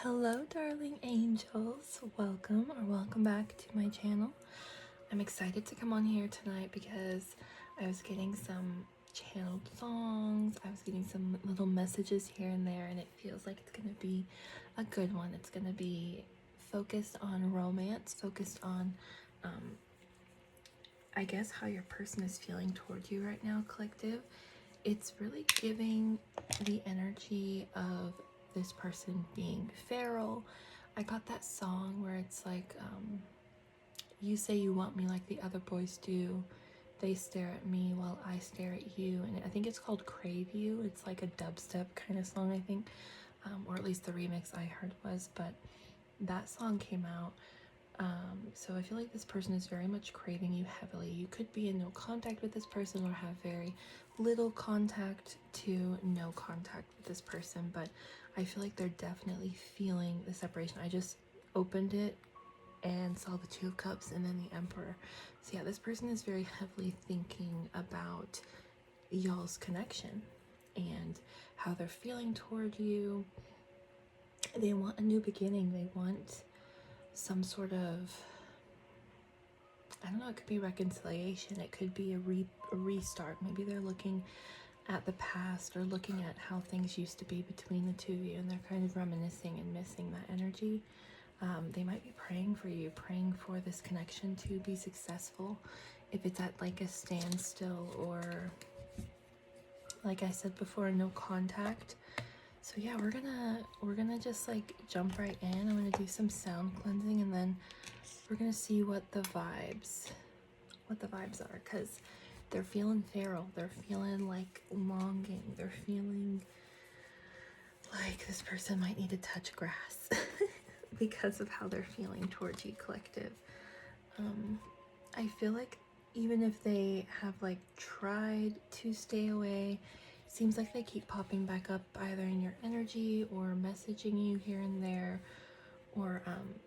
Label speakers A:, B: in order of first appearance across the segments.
A: Hello, darling angels. Welcome back to my channel. I'm excited to come on here tonight because I was getting some channeled songs. I was getting some little messages here and there, and it feels like it's going to be a good one. It's going to be focused on romance, focused on, I guess, how your person is feeling toward you right now, collective. It's really giving the energy of this person being feral. I got that song where it's like, you say you want me like the other boys do. They stare at me while I stare at you. And I think it's called Crave You. It's like a dubstep kind of song, I think. Or at least the remix I heard was. But that song came out. So I feel like this person is very much craving you heavily. You could be in no contact with this person or have very little contact to no contact with this person, but I feel like they're definitely feeling the separation. I just opened it and saw the Two of Cups and then the Emperor. So yeah, this person is very heavily thinking about y'all's connection and how they're feeling toward you. They want a new beginning. They want some sort of, I don't know, it could be reconciliation, it could be a restart. Maybe they're looking at the past or looking at how things used to be between the two of you, and they're kind of reminiscing and missing that energy. They might be praying for you, praying for this connection to be successful. If it's at like a standstill or, like I said before, no contact. So yeah, we're gonna just like jump right in. I'm gonna do some sound cleansing, and then we're gonna see what the vibes are, because they're feeling feral, they're feeling like longing, they're feeling like this person might need to touch grass because of how they're feeling towards you, collective. I feel like even if they have like tried to stay away, seems like they keep popping back up either in your energy or messaging you here and there, or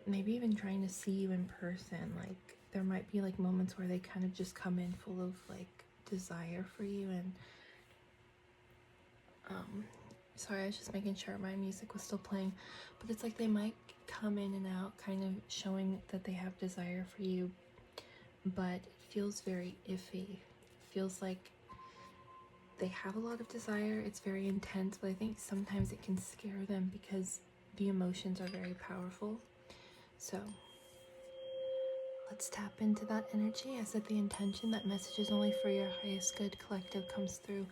A: maybe even trying to see you in person. Like there might be like moments where they kind of just come in full of like desire for you. And sorry, I was just making sure my music was still playing, but it's like they might come in and out kind of showing that they have desire for you, but it feels very iffy. It feels like they have a lot of desire, it's very intense, but I think sometimes it can scare them because the emotions are very powerful. So let's tap into that energy. I set the intention that messages only for your highest good, collective, comes through,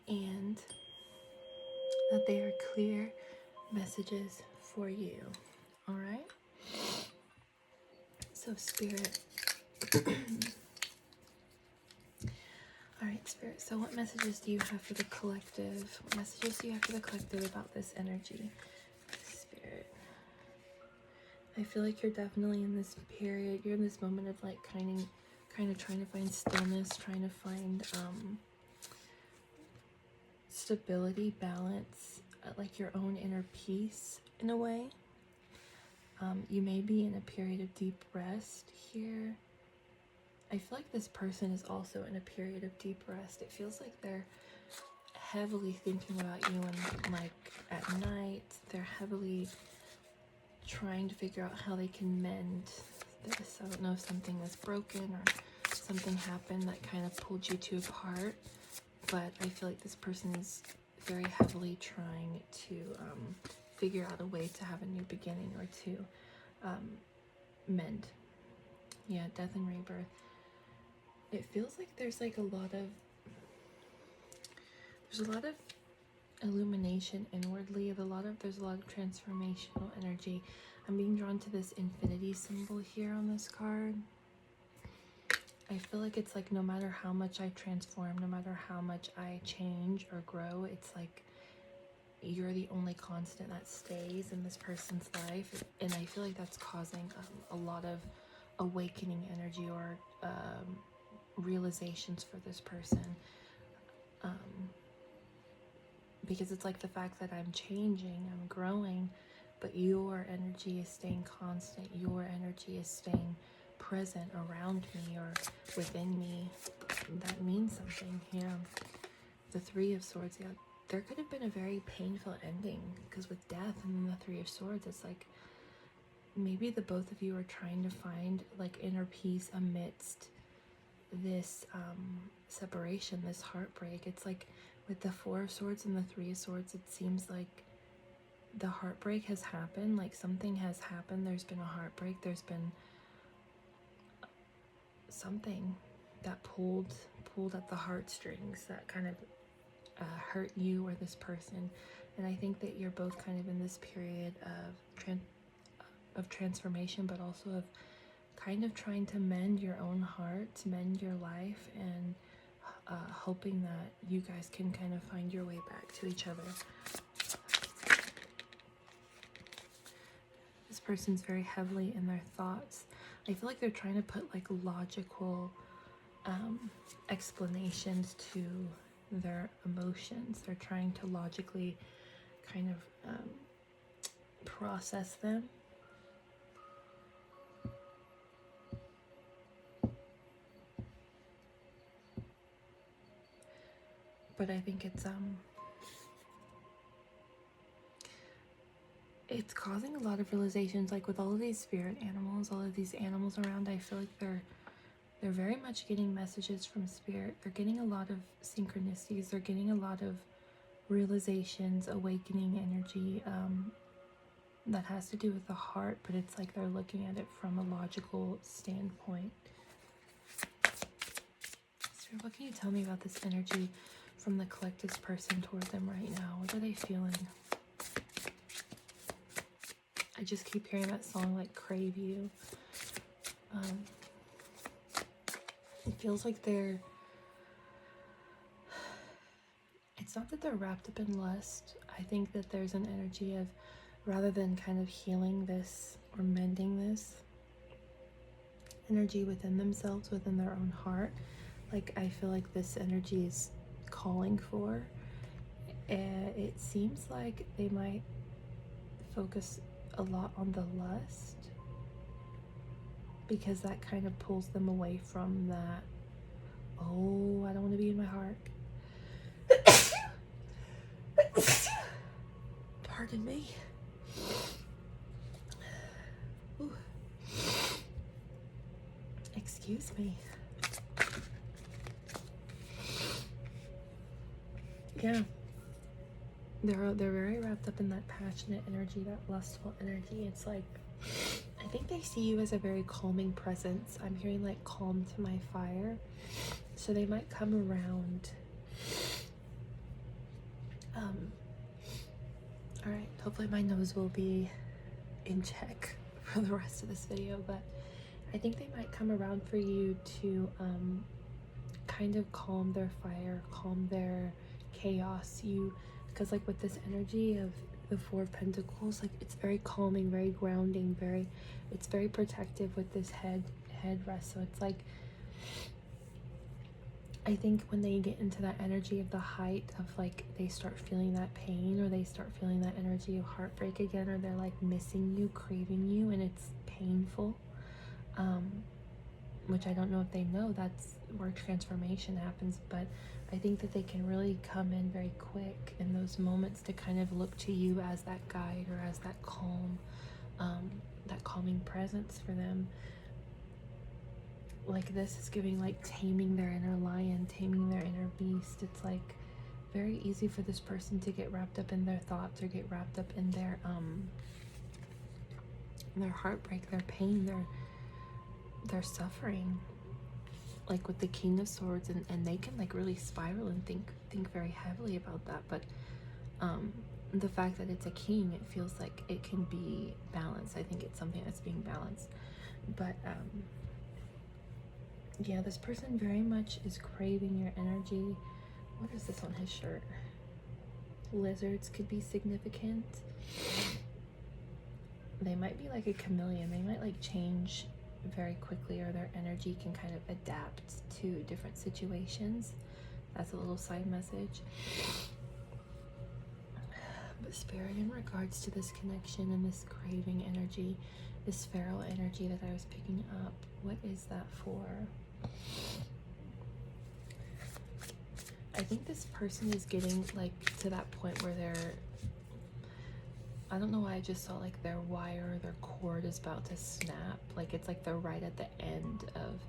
A: and that they are clear messages for you. All right? So Spirit. All right, Spirit. So what messages do you have for the collective? What messages do you have for the collective about this energy? Spirit. I feel like you're definitely in this period. You're in this moment of like kind of trying to find stillness, trying to find stability, balance, like your own inner peace in a way. You may be in a period of deep rest here. I feel like this person is also in a period of deep rest. It feels like they're heavily thinking about you, and like at night they're heavily trying to figure out how they can mend this. I don't know if something was broken or something happened that kind of pulled you two apart, but I feel like this person is very heavily trying to figure out a way to have a new beginning or to mend. Yeah, death and rebirth. It feels like there's like a lot of illumination inwardly. There's a lot of transformational energy. I'm being drawn to this infinity symbol here on this card. I feel like it's like no matter how much I transform, no matter how much I change or grow, it's like you're the only constant that stays in this person's life. And I feel like that's causing a lot of awakening energy or realizations for this person. Because it's like the fact that I'm changing, I'm growing, but your energy is staying constant. Your energy is staying present around me or within me. That means something. Yeah. The Three of Swords. Yeah. there could have been a very painful ending, because with death and then the Three of Swords, it's like maybe the both of you are trying to find like inner peace amidst this separation, this heartbreak. It's like with the Four of Swords and the Three of Swords, it seems like the heartbreak has happened, like something has happened, there's been a heartbreak, there's been something that pulled at the heartstrings that kind of hurt you or this person. And I think that you're both kind of in this period of transformation, but also of kind of trying to mend your own heart, mend your life, and hoping that you guys can kind of find your way back to each other. This person's very heavily in their thoughts. I feel like they're trying to put like logical explanations to their emotions. They're trying to logically kind of process them. But I think it's causing a lot of realizations, like with all of these spirit animals, all of these animals around. I feel like they're very much getting messages from spirit. They're getting a lot of synchronicities. They're getting a lot of realizations, awakening energy that has to do with the heart, but it's like they're looking at it from a logical standpoint. So what can you tell me about this energy from the collective's person toward them right now? What are they feeling? I just keep hearing that song, like Crave You. It feels like it's not that they're wrapped up in lust. I think that there's an energy of, rather than kind of healing this or mending this energy within themselves, within their own heart, like I feel like this energy is calling for. It seems like they might focus a lot on the lust, because that kind of pulls them away from that, oh, I don't want to be in my heart. Pardon me. Ooh. Excuse me. Yeah. They're very wrapped up in that passionate energy, that lustful energy. It's like, I think they see you as a very calming presence. I'm hearing like calm to my fire. So they might come around. Alright, hopefully my nose will be in check for the rest of this video, but I think they might come around for you to kind of calm their fire, calm their chaos. Because like with this energy of the Four of Pentacles, like it's very calming, very grounding, it's very protective with this head rest. So it's like, I think when they get into that energy of the height of like, they start feeling that pain, or they start feeling that energy of heartbreak again, or they're like missing you, craving you, and it's painful, which I don't know if they know that's where transformation happens. But I think that they can really come in very quick in those moments to kind of look to you as that guide, or as that calm, that calming presence for them. Like this is giving like taming their inner lion, taming their inner beast. It's like very easy for this person to get wrapped up in their thoughts, or get wrapped up in their heartbreak, their pain, their suffering, like with the King of Swords, and they can like really spiral and think very heavily about that. But the fact that it's a king, it feels like it can be balanced. I think it's something that's being balanced. But yeah, this person very much is craving your energy. What is this on his shirt? Lizards could be significant. They might be like a chameleon. They might like change very quickly, or their energy can kind of adapt to different situations. That's a little side message. But Spirit, in regards to this connection and this craving energy, this feral energy that I was picking up, what is that for? I think this person is getting like to that point where they're, I don't know why I just saw like their wire, their cord is about to snap. Like it's like they're right at the end of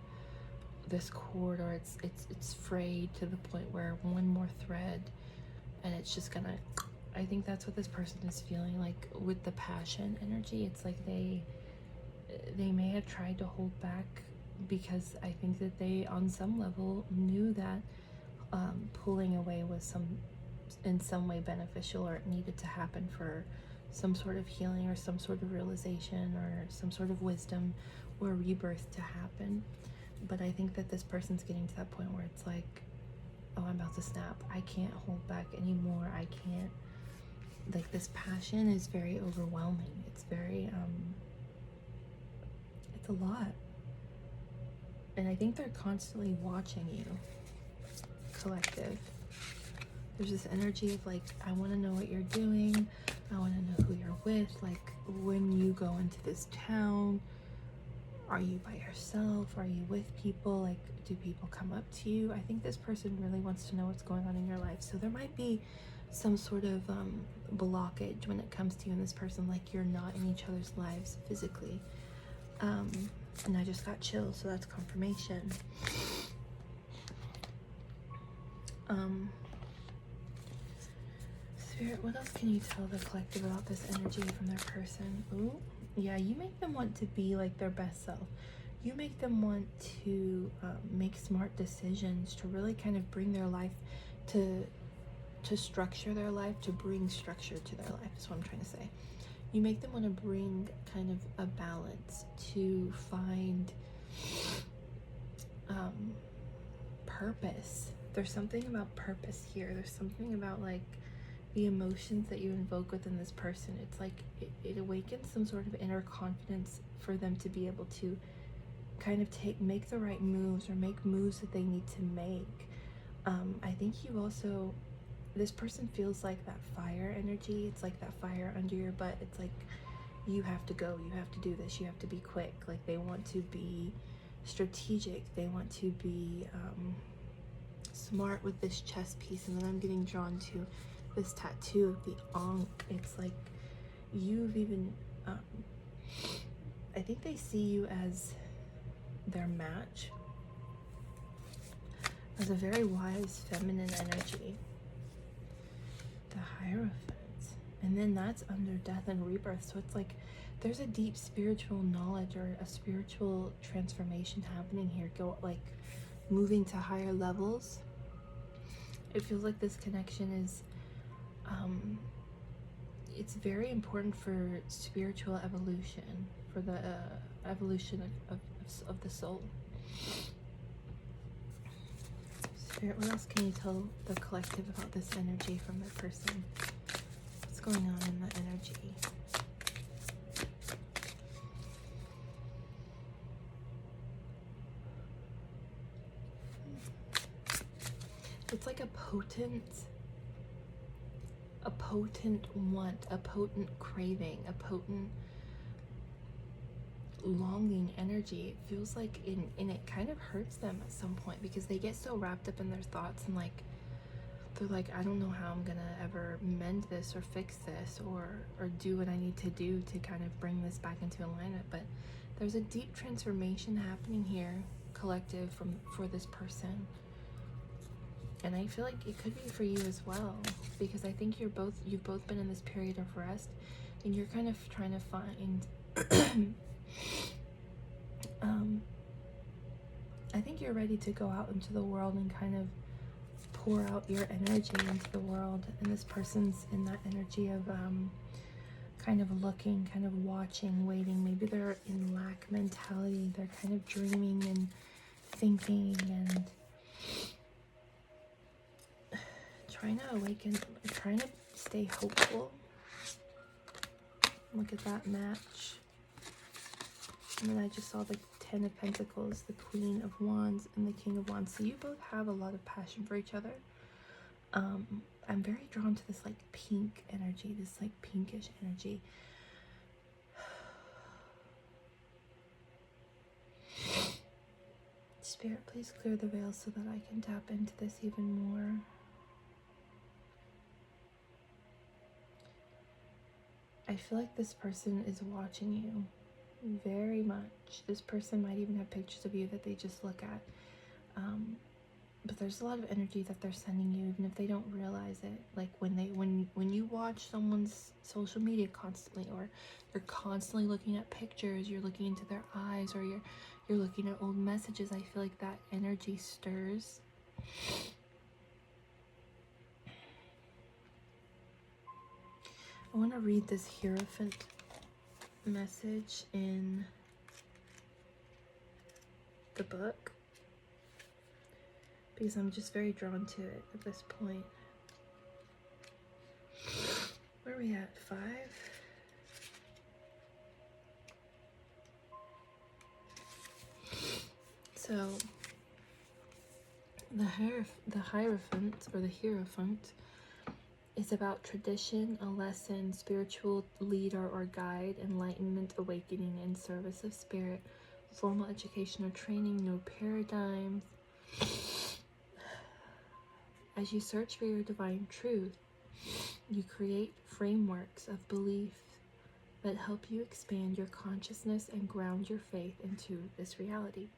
A: this cord, or it's frayed to the point where one more thread and it's just gonna, I think that's what this person is feeling like with the passion energy. It's like they may have tried to hold back because I think that they on some level knew that pulling away was in some way beneficial, or it needed to happen for some sort of healing or some sort of realization or some sort of wisdom or rebirth to happen. But I think that this person's getting to that point where it's like, oh, I'm about to snap. I can't hold back anymore. I can't, like, this passion is very overwhelming. It's very, it's a lot. And I think they're constantly watching you, collective. There's this energy of like, I want to know what you're doing. I want to know who you're with. Like, when you go into this town, are you by yourself? Are you with people? Like, do people come up to you? I think this person really wants to know what's going on in your life. So there might be some sort of blockage when it comes to you and this person, like you're not in each other's lives physically. And I just got chills, so that's confirmation. Spirit, what else can you tell the collective about this energy from their person? Ooh, yeah, you make them want to be like their best self. You make them want to make smart decisions, to really kind of bring their life to structure their life, to bring structure to their life is what I'm trying to say. You make them want to bring kind of a balance, to find purpose. There's something about purpose here. There's something about like the emotions that you invoke within this person. It's like it awakens some sort of inner confidence for them to be able to kind of make the right moves, or make moves that they need to make. I think you also, this person feels like that fire energy. It's like that fire under your butt. It's like, you have to go, you have to do this, you have to be quick. Like, they want to be strategic, they want to be smart with this chess piece. And then I'm getting drawn to this tattoo of the Ankh. It's like you've even I think they see you as their match, as a very wise feminine energy, the Hierophant. And then that's under death and rebirth. So it's like there's a deep spiritual knowledge or a spiritual transformation happening here. Go like moving to higher levels. It feels like this connection is it's very important for spiritual evolution, for the evolution of the soul. Spirit, what else can you tell the collective about this energy from their person? What's going on in the energy? It's like a potent want, a potent craving, a potent longing energy. It feels like and it kind of hurts them at some point, because they get so wrapped up in their thoughts, and like they're like, I don't know how I'm gonna ever mend this or fix this or do what I need to do to kind of bring this back into alignment. But there's a deep transformation happening here, collective, for this person. And I feel like it could be for you as well, because I think you've both been in this period of rest, and you're kind of trying to find I think you're ready to go out into the world and kind of pour out your energy into the world. And this person's in that energy of kind of looking, kind of watching, waiting. Maybe they're in lack mentality. They're kind of dreaming and thinking and trying to awaken, trying to stay hopeful. Look at that match. And then I just saw the 10 of Pentacles, the Queen of Wands, and the King of Wands. So you both have a lot of passion for each other. I'm very drawn to this like pink energy, this like pinkish energy. Spirit, please clear the veil so that I can tap into this even more. I feel like this person is watching you very much. This person might even have pictures of you that they just look at. But there's a lot of energy that they're sending you, even if they don't realize it. Like when you watch someone's social media constantly, or you're constantly looking at pictures, you're looking into their eyes, or you're looking at old messages, I feel like that energy stirs. I want to read this Hierophant message in the book, because I'm just very drawn to it at this point. Where are we at? 5? So the Hierophant, or the Hierophant, is about tradition, a lesson, spiritual leader or guide, enlightenment, awakening, and service of spirit, formal education or training, no paradigms. As you search for your divine truth, you create frameworks of belief that help you expand your consciousness and ground your faith into this reality.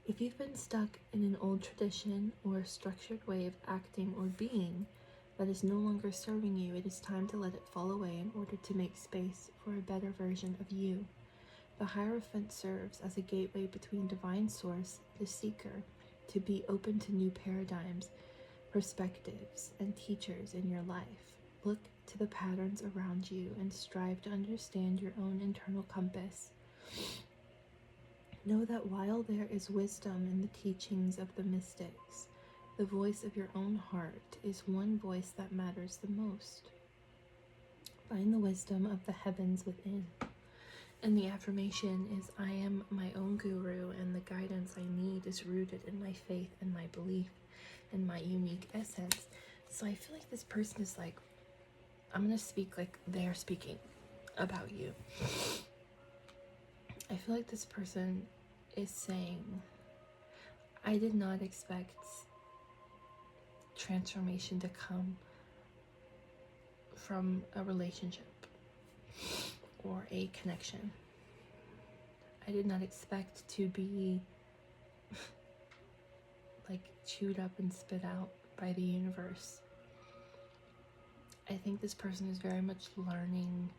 A: If you've been stuck in an old tradition or a structured way of acting or being that is no longer serving you, it is time to let it fall away in order to make space for a better version of you. The Hierophant serves as a gateway between divine source, the seeker, to be open to new paradigms, perspectives, and teachers in your life. Look to the patterns around you and strive to understand your own internal compass. Know that while there is wisdom in the teachings of the mystics, the voice of your own heart is one voice that matters the most. Find the wisdom of the heavens within. And the affirmation is, I am my own guru, and the guidance I need is rooted in my faith and my belief and my unique essence. So I feel like this person is like, I'm going to speak like they're speaking about you. I feel like this person is saying, I did not expect transformation to come from a relationship or a connection. I did not expect to be like chewed up and spit out by the universe. I think this person is very much learning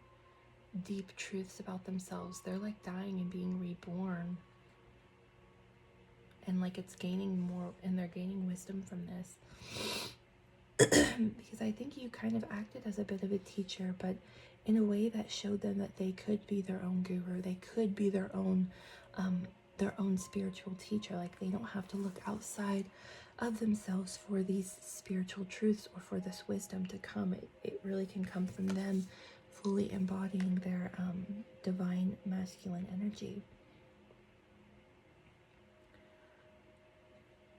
A: deep truths about themselves. They're like dying and being reborn. And like it's gaining more, and they're gaining wisdom from this. Because I think you kind of acted as a bit of a teacher, but in a way that showed them that they could be their own guru. They could be their own spiritual teacher. Like they don't have to look outside of themselves for these spiritual truths or for this wisdom to come. It really can come from them fully embodying their divine masculine energy.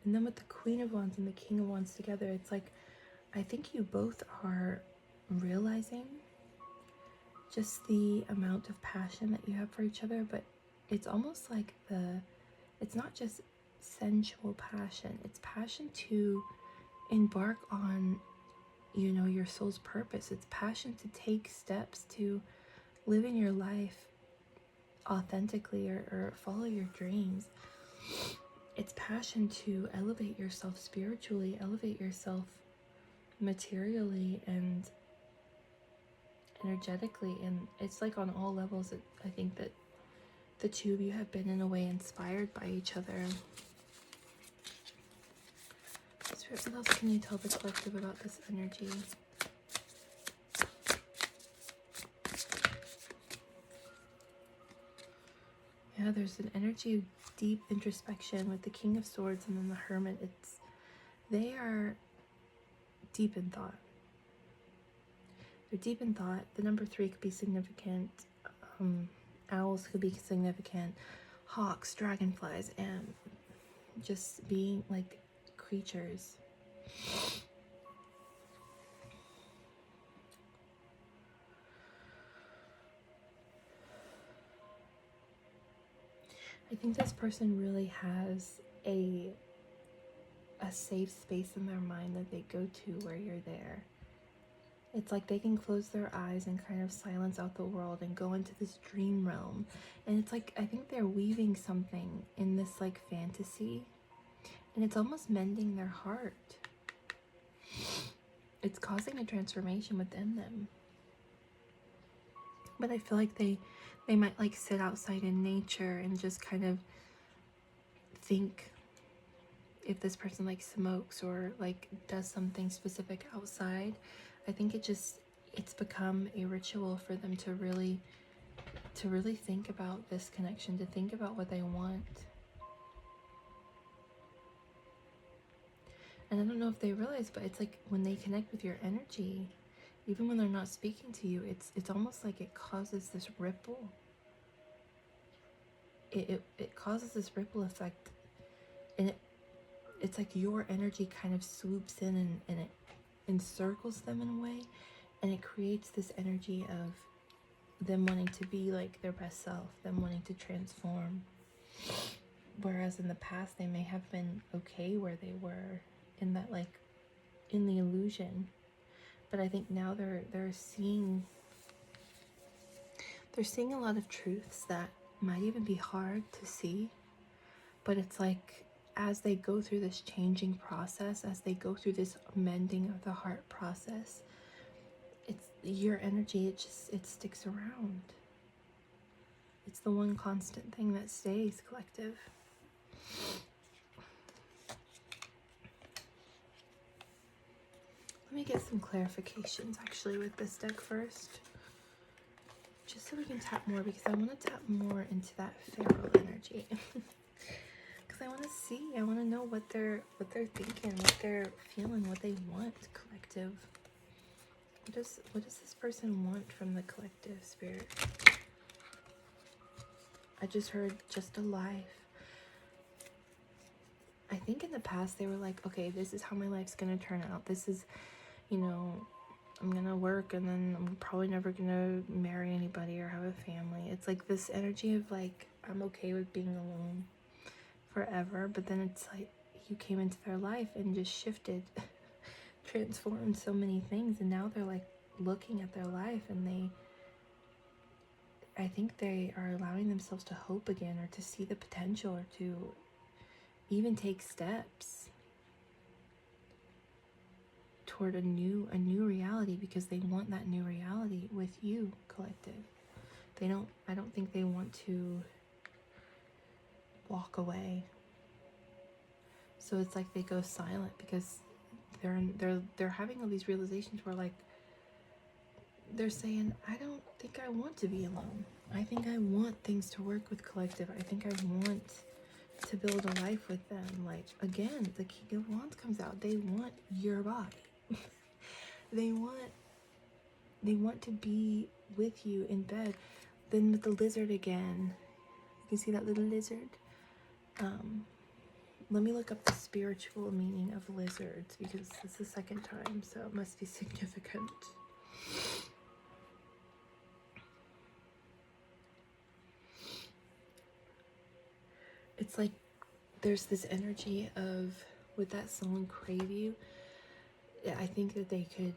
A: And then with the Queen of Wands and the King of Wands together, it's like, I think you both are realizing just the amount of passion that you have for each other, but it's almost like it's not just sensual passion, it's passion to embark on, you know, your soul's purpose. It's passion to take steps to live in your life authentically, or follow your dreams. It's passion to elevate yourself spiritually, elevate yourself materially and energetically, and it's like on all levels. I think that the two of you have been in a way inspired by each other. Spirit, what else can you tell the collective about this energy? Yeah, there's an energy of deep introspection with the King of Swords and then the Hermit. They are deep in thought. They're deep in thought. The number 3 could be significant. Owls could be significant. Hawks, dragonflies, and just being like creatures. I think this person really has a safe space in their mind that they go to where you're there. It's like they can close their eyes and kind of silence out the world and go into this dream realm. And it's like, I think they're weaving something in this like fantasy, and it's almost mending their heart. It's causing a transformation within them. But I feel like they might like sit outside in nature and just kind of think, if this person like smokes or like does something specific outside, I think it's become a ritual for them to really think about this connection, to think about what they want. And I don't know if they realize, but it's like when they connect with your energy, even when they're not speaking to you, it's almost like it causes this ripple. It causes this ripple effect, and it's like your energy kind of swoops in and it encircles them in a way, and it creates this energy of them wanting to be like their best self, them wanting to transform. Whereas in the past, they may have been okay where they were, in that like, in the illusion. But I think now they're seeing a lot of truths that might even be hard to see. But it's like, as they go through this changing process, as they go through this mending of the heart process, it's your energy, it sticks around. It's the one constant thing that stays, collective. Let me get some clarifications actually with this deck first, just so we can tap more, because I want to tap more into that feral energy. Because I want to see, I want to know what they're thinking, what they're feeling, what they want, collective. What does this person want from the collective, spirit? I just heard just a life. I think in the past they were like, okay, this is how my life's gonna turn out. This is, you know, I'm gonna work and then I'm probably never gonna marry anybody or have a family. It's like this energy of like, I'm okay with being alone forever. But then it's like you came into their life and just shifted, transformed so many things, and now they're like looking at their life, and I think they are allowing themselves to hope again, or to see the potential, or to even take steps toward a new reality, because they want that new reality with you, collective. I don't think they want to walk away. So it's like they go silent, because they're having all these realizations where like they're saying, I don't think I want to be alone. I think I want things to work with collective. I think I want to build a life with them. Like, again, the King of Wands comes out. They want your body. they want to be with you in bed. Then with the lizard again, you can see that little lizard. Let me look up the spiritual meaning of lizards, because it's the second time, so it must be significant. It's like there's this energy of, with that song Craves, I think that they could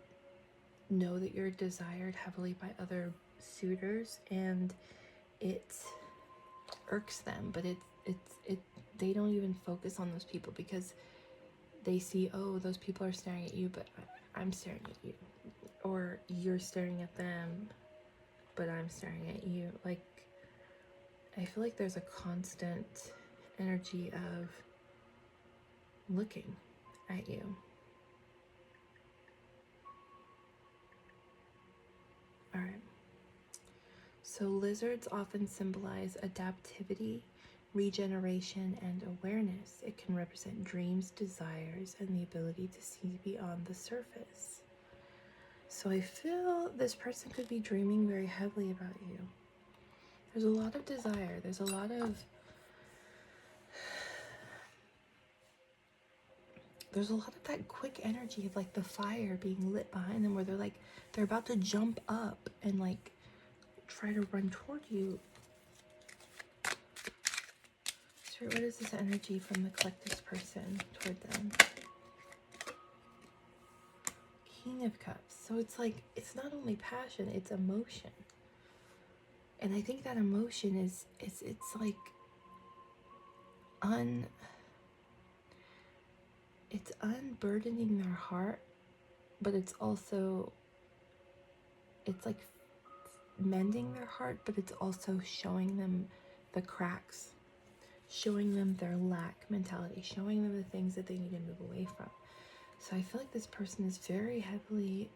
A: know that you're desired heavily by other suitors, and it irks them, but they don't even focus on those people, because they see, oh, those people are staring at you, but I'm staring at you, or you're staring at them, but I'm staring at you. Like, I feel like there's a constant energy of looking at you. All right. So lizards often symbolize adaptivity, regeneration, and awareness. It can represent dreams, desires, and the ability to see beyond the surface. So I feel this person could be dreaming very heavily about you. There's a lot of desire. There's a lot of that quick energy of like the fire being lit behind them, where they're about to jump up and like try to run toward you. Spirit, what is this energy from the collective's person toward them? King of Cups. So it's like, it's not only passion, it's emotion. And I think that emotion is it's like it's unburdening their heart, but it's also, it's like mending their heart, but it's also showing them the cracks, showing them their lack mentality, showing them the things that they need to move away from. So I feel like this person is very heavily,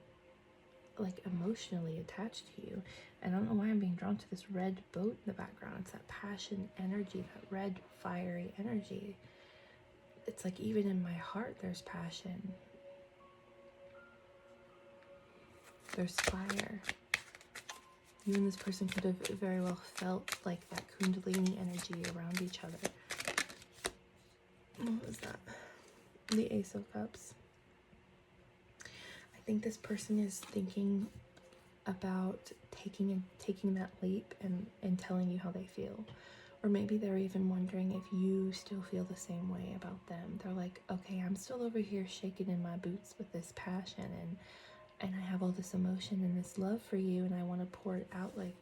A: like, emotionally attached to you. And I don't know why I'm being drawn to this red boat in the background. It's that passion energy, that red fiery energy. It's like, even in my heart there's passion, there's fire. You and this person could have very well felt like that kundalini energy around each other. What was that? The Ace of Cups. I think this person is thinking about taking that leap and telling you how they feel. Or maybe they're even wondering if you still feel the same way about them. They're like, okay, I'm still over here shaking in my boots with this passion, and I have all this emotion and this love for you, and I want to pour it out. Like,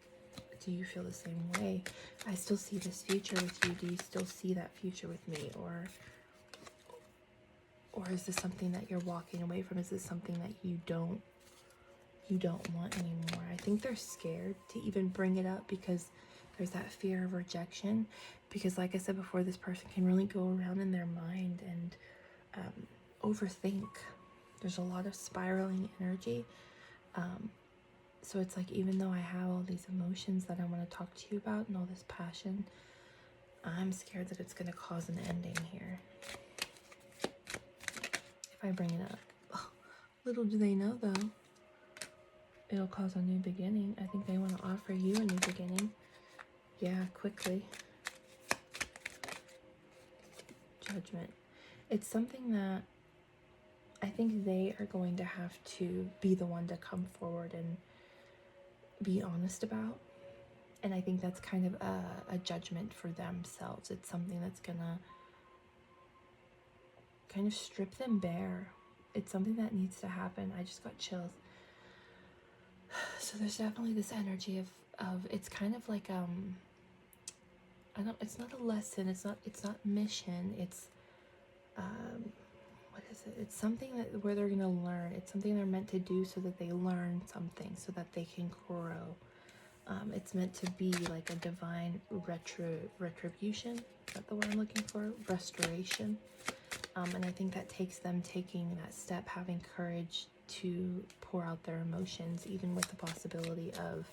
A: do you feel the same way? I still see this future with you. Do you still see that future with me? Or is this something that you're walking away from? Is this something that you don't want anymore? I think they're scared to even bring it up because there's that fear of rejection. Because like I said before, this person can really go around in their mind and overthink. There's a lot of spiraling energy. So it's like, even though I have all these emotions that I want to talk to you about and all this passion, I'm scared that it's going to cause an ending here if I bring it up. Oh, little do they know though, it'll cause a new beginning. I think they want to offer you a new beginning. Yeah, quickly. Judgment. It's something that I think they are going to have to be the one to come forward and be honest about. And I think that's kind of a judgment for themselves. It's something that's gonna kind of strip them bare. It's something that needs to happen. I just got chills. So there's definitely this energy of it's kind of like it's not a lesson, it's not mission, it's what is it? It's something that where they're gonna learn. It's something they're meant to do so that they learn something, so that they can grow. It's meant to be like a divine retribution. Is that the word I'm looking for? Restoration. And I think that takes them taking that step, having courage to pour out their emotions, even with the possibility of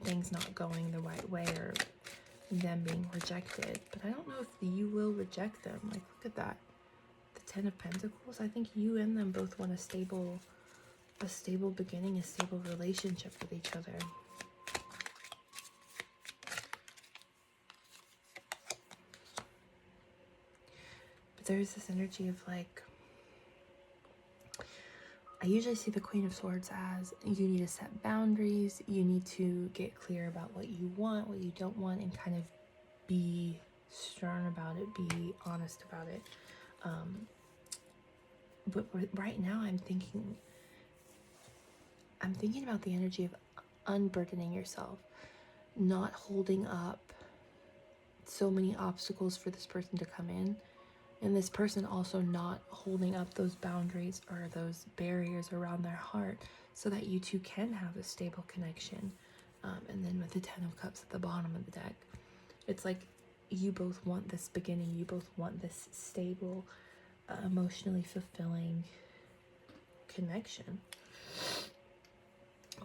A: things not going the right way or them being rejected. But I don't know if you will reject them. Like, look at that. The Ten of Pentacles. I think you and them both want a stable beginning, a stable relationship with each other. But there's this energy of like, I usually see the Queen of Swords as you need to set boundaries, you need to get clear about what you want, what you don't want, and kind of be stern about it, be honest about it. But right now I'm thinking about the energy of unburdening yourself, not holding up so many obstacles for this person to come in, and this person also not holding up those boundaries or those barriers around their heart, so that you two can have a stable connection. And then with the Ten of Cups at the bottom of the deck, it's like you both want this beginning, you both want this stable, emotionally fulfilling connection.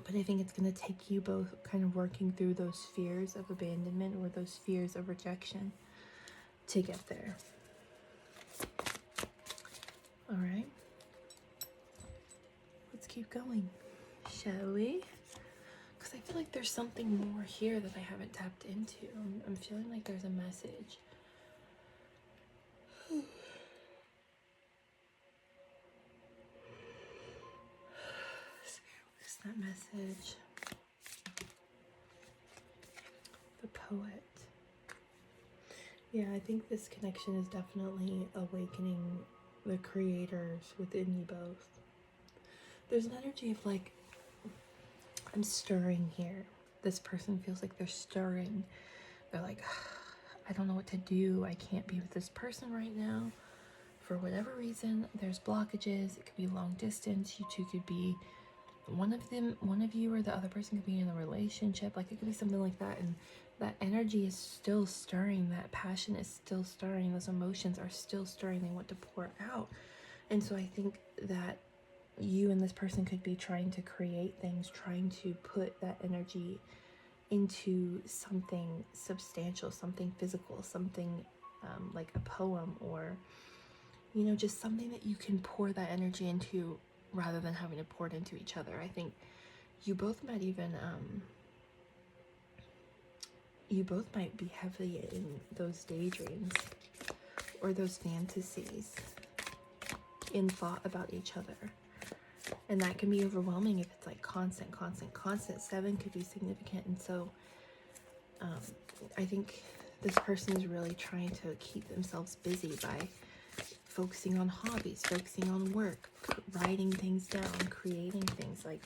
A: But I think it's going to take you both kind of working through those fears of abandonment or those fears of rejection to get there. All right. Let's keep going, shall we? Because I feel like there's something more here that I haven't tapped into. I'm feeling like there's a message. What's that message? The Poet. Yeah, I think this connection is definitely awakening the creators within you both. There's an energy of like, I'm stirring here. This person feels like they're stirring. They're like, I don't know what to do. I can't be with this person right now. For whatever reason, there's blockages. It could be long distance. You two could be, one of you or the other person could be in a relationship. Like, it could be something like that. And that energy is still stirring. That passion is still stirring. Those emotions are still stirring. They want to pour out. And so I think that you and this person could be trying to create things, trying to put that energy into something substantial, something physical, something like a poem, or, you know, just something that you can pour that energy into rather than having to pour it into each other. I think you both might even, you both might be heavily in those daydreams or those fantasies, in thought about each other. And that can be overwhelming if it's like constant. 7 could be significant. And so I think this person is really trying to keep themselves busy by focusing on hobbies, focusing on work, writing things down, creating things, like,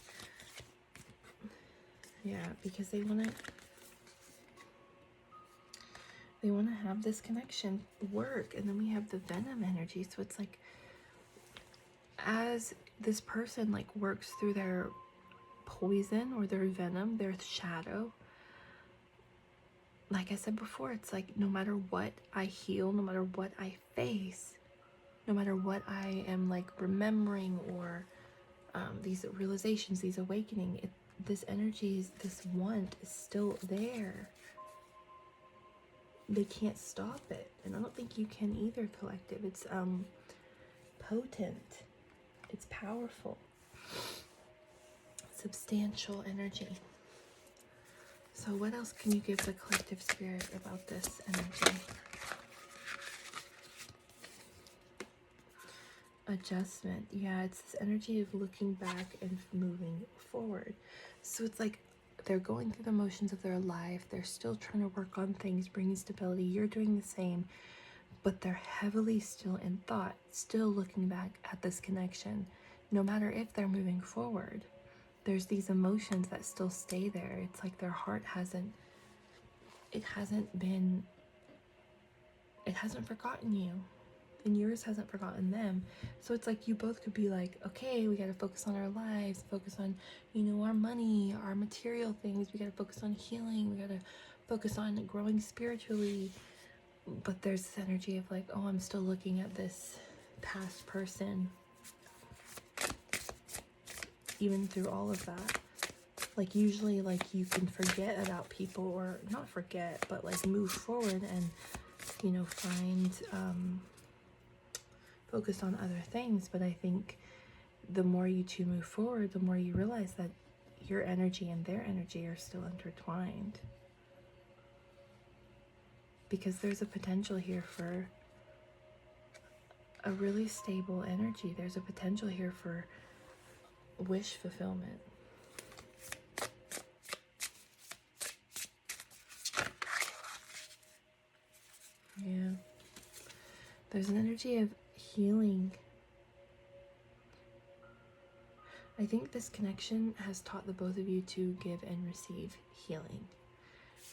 A: yeah, because they want to have this connection work. And then we have the Venom energy. So it's like, as this person like works through their poison or their venom, their shadow, like I said before, it's like, no matter what I heal, no matter what I face, no matter what I am like remembering, or these realizations, these awakening, this energy, this want is still there. They can't stop it. And I don't think you can either, collective. It's potent. It's powerful. Substantial energy. So what else can you give the collective spirit about this energy? Adjustment. Yeah, it's this energy of looking back and moving forward. So it's like they're going through the motions of their life. They're still trying to work on things, bringing stability. You're doing the same, but they're heavily still in thought, still looking back at this connection. No matter if they're moving forward, there's these emotions that still stay there. It's like their heart hasn't forgotten you, and yours hasn't forgotten them. So it's like you both could be like, okay, we got to focus on our lives, focus on, you know, our money, our material things. We got to focus on healing. We got to focus on growing spiritually. But there's this energy of like, oh, I'm still looking at this past person, even through all of that. Like, usually, like, you can forget about people, or not forget, but like move forward and, you know, find focus on other things. But I think the more you two move forward, the more you realize that your energy and their energy are still intertwined. Because there's a potential here for a really stable energy. There's a potential here for wish fulfillment. Yeah. There's an energy of healing. I think this connection has taught the both of you to give and receive healing.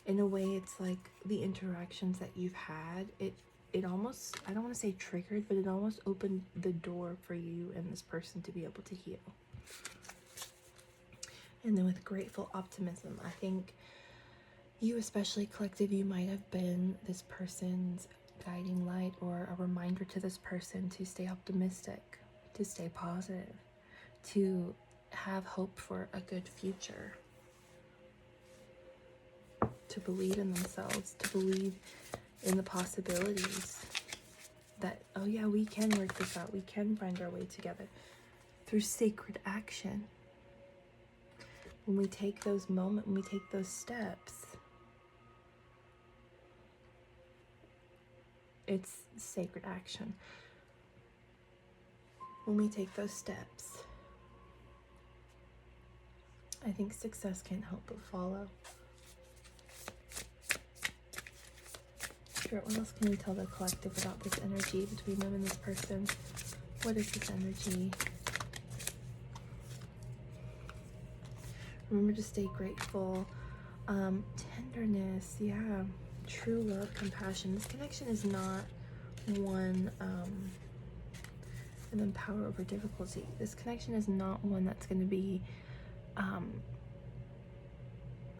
A: In a way, it's like the interactions that you've had, it almost, I don't want to say triggered, but it almost opened the door for you and this person to be able to heal. And then with grateful optimism, I think you, especially collective, you might have been this person's guiding light, or a reminder to this person to stay optimistic, to stay positive, to have hope for a good future, to believe in themselves, to believe in the possibilities that, oh yeah, we can work this out, we can find our way together through sacred action. When we take those moments, when we take those steps, it's sacred action. When we take those steps, I think success can't help but follow. Spirit, what else can you tell the collective about this energy between them and this person? What is this energy? Remember to stay grateful. Tenderness, yeah. True love, compassion. This connection is not one, and then power over difficulty. This connection is not one that's going to be, I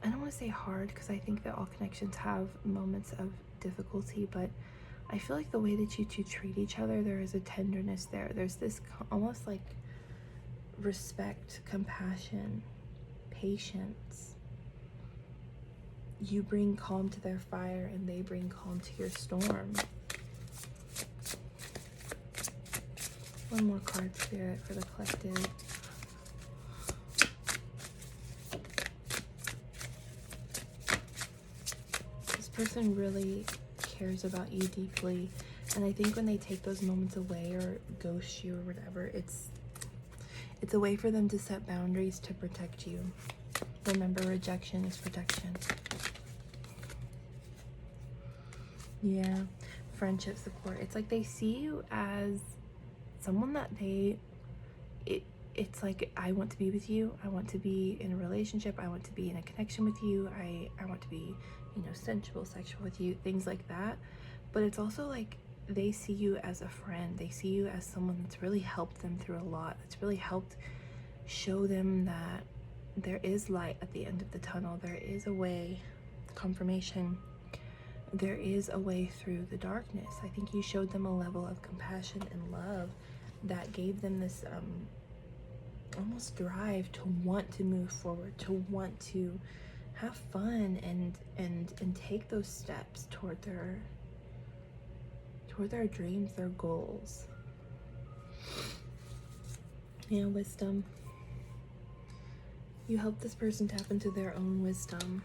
A: don't want to say hard, because I think that all connections have moments of difficulty, but I feel like the way that you two treat each other, there is a tenderness there. There's this almost like respect, compassion, patience. You bring calm to their fire and they bring calm to your storm. One more card, Spirit, for the collective. This person really cares about you deeply, and I think when they take those moments away or ghost you or whatever, it's a way for them to set boundaries to protect you. Remember, rejection is protection. Yeah, friendship, support. It's like they see you as someone that it's like, I want to be with you. I want to be in a relationship. I want to be in a connection with you. I want to be, you know, sensual, sexual with you, things like that. But it's also like they see you as a friend. They see you as someone that's really helped them through a lot. That's really helped show them that there is light at the end of the tunnel. There is a way, confirmation. There is a way through the darkness. I think you showed them a level of compassion and love that gave them this almost drive to want to move forward, to want to have fun and take those steps toward their dreams, their goals. Yeah, wisdom. You help this person tap into their own wisdom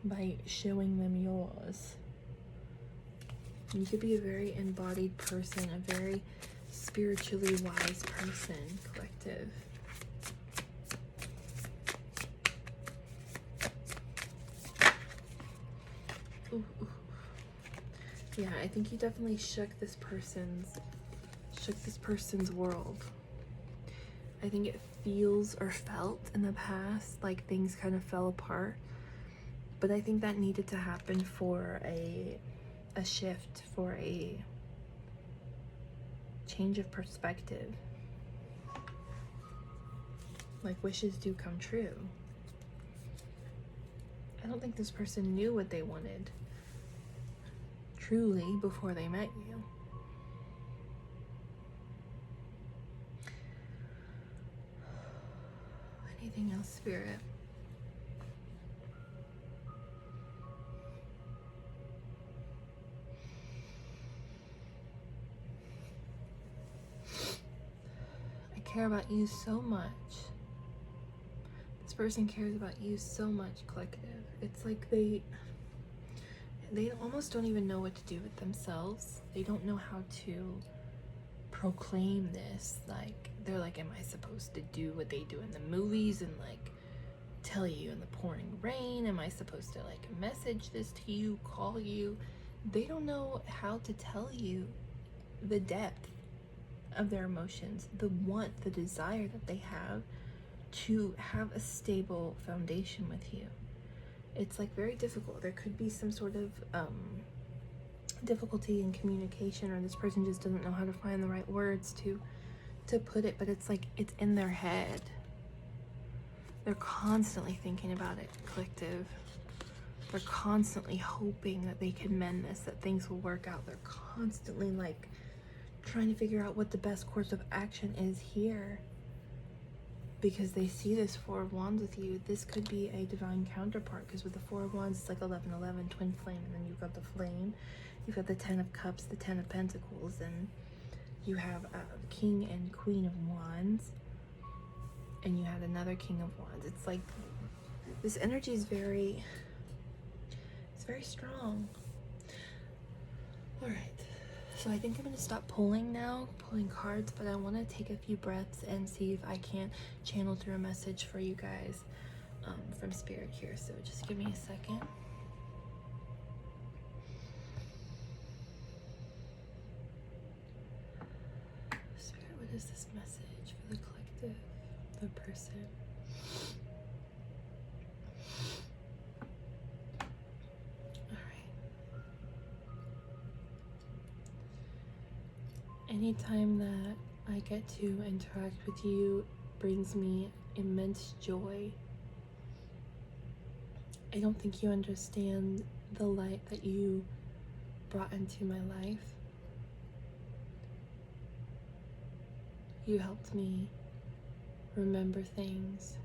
A: by showing them yours. You could be a very embodied person, a very spiritually wise person, collective. Ooh, ooh. Yeah, I think you definitely shook this person's world. I think it feels or felt in the past like things kind of fell apart, but I think that needed to happen for a shift, for a change of perspective. Like, wishes do come true. I don't think this person knew what they wanted truly before they met you. Anything else, Spirit? I care about you so much. This person cares about you so much, collective. It's like they almost don't even know what to do with themselves. They don't know how to proclaim this. Like, they're like, am I supposed to do what they do in the movies and like tell you in the pouring rain? Am I supposed to like message this to you, call you? They don't know how to tell you the depth of their emotions, the want, the desire that they have to have a stable foundation with you. It's like very difficult. There could be some sort of difficulty in communication, or this person just doesn't know how to find the right words to put it, but it's like it's in their head. They're constantly thinking about it, collective. They're constantly hoping that they can mend this, that things will work out. They're constantly like trying to figure out what the best course of action is here, because they see this Four of Wands with you. This could be a divine counterpart, because with the Four of Wands, it's like 11-11, twin flame, and then you've got the flame, you've got the Ten of Cups, the Ten of Pentacles, and you have King and Queen of Wands, and you had another King of Wands. It's like this energy is very strong. All right. So I think I'm going to stop pulling cards, but I want to take a few breaths and see if I can channel through a message for you guys from Spirit here. So just give me a second. Spirit, what is this message for the collective, the person? Anytime that I get to interact with you brings me immense joy. I don't think you understand the light that you brought into my life. You helped me remember things.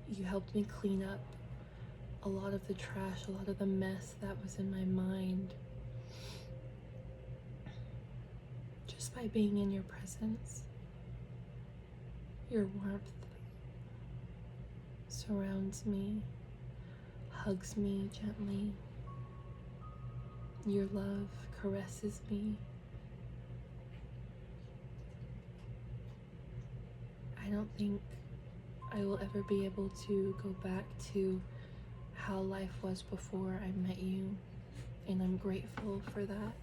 A: You helped me clean up a lot of the trash, a lot of the mess that was in my mind. Just by being in your presence, your warmth surrounds me, hugs me gently. Your love caresses me. I don't think I will ever be able to go back to how life was before I met you, and I'm grateful for that.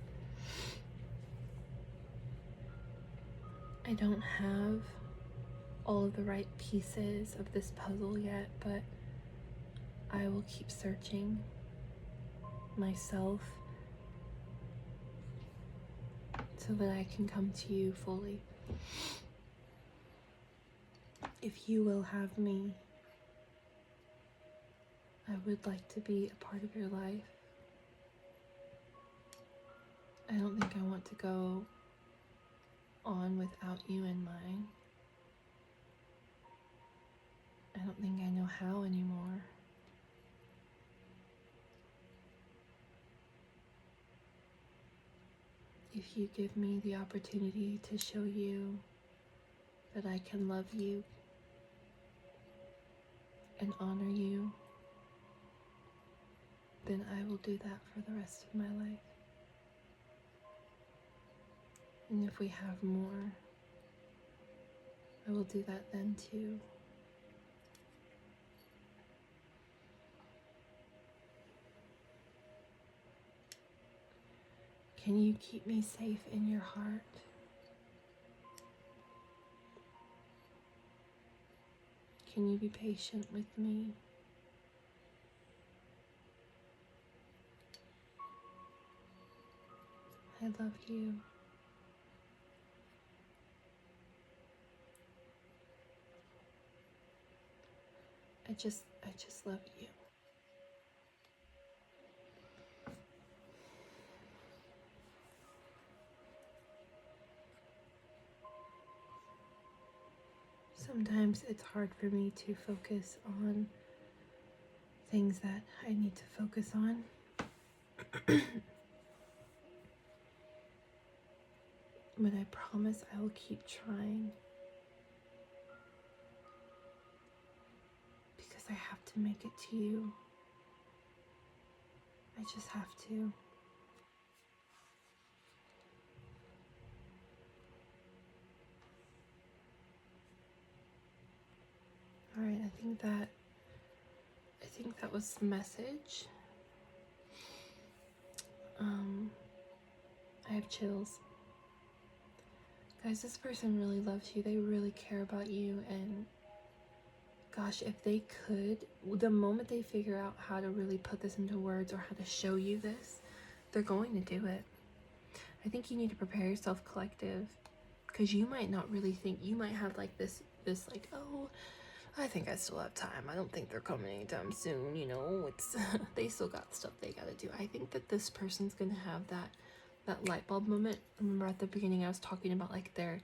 A: I don't have all of the right pieces of this puzzle yet, but I will keep searching myself so that I can come to you fully. If you will have me, I would like to be a part of your life. I don't think I want to go on without you in mind. I don't think I know how anymore. If you give me the opportunity to show you that I can love you and honor you, then I will do that for the rest of my life. And if we have more, I will do that then too. Can you keep me safe in your heart? Can you be patient with me? I love you. I just love you. Sometimes it's hard for me to focus on things that I need to focus on. But I promise I will keep trying. Because I have to make it to you. I just have to. Alright, I think that was the message. I have chills. Guys, this person really loves you. They really care about you, and gosh, if they could, the moment they figure out how to really put this into words or how to show you this, they're going to do it. I think you need to prepare yourself, collective, because you might not really think, you might have like this like, oh, I think I still have time. I don't think they're coming anytime soon, you know, it's they still got stuff they gotta do. I think that this person's gonna have that light bulb moment. Remember at the beginning I was talking about like that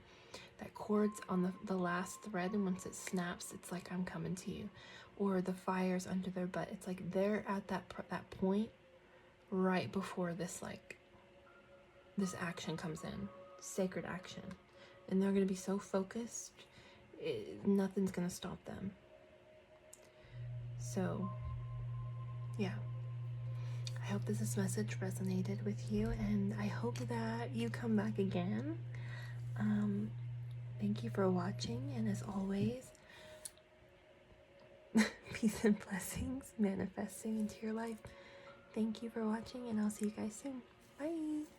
A: cord's on the last thread, and once it snaps, it's like, I'm coming to you. Or the fire's under their butt. It's like they're at that point right before this action comes in, sacred action, and they're gonna be so focused, nothing's gonna stop them. So yeah, I hope this message resonated with you, and I hope that you come back again. Thank you for watching, and as always, peace and blessings manifesting into your life. Thank you for watching, and I'll see you guys soon. Bye.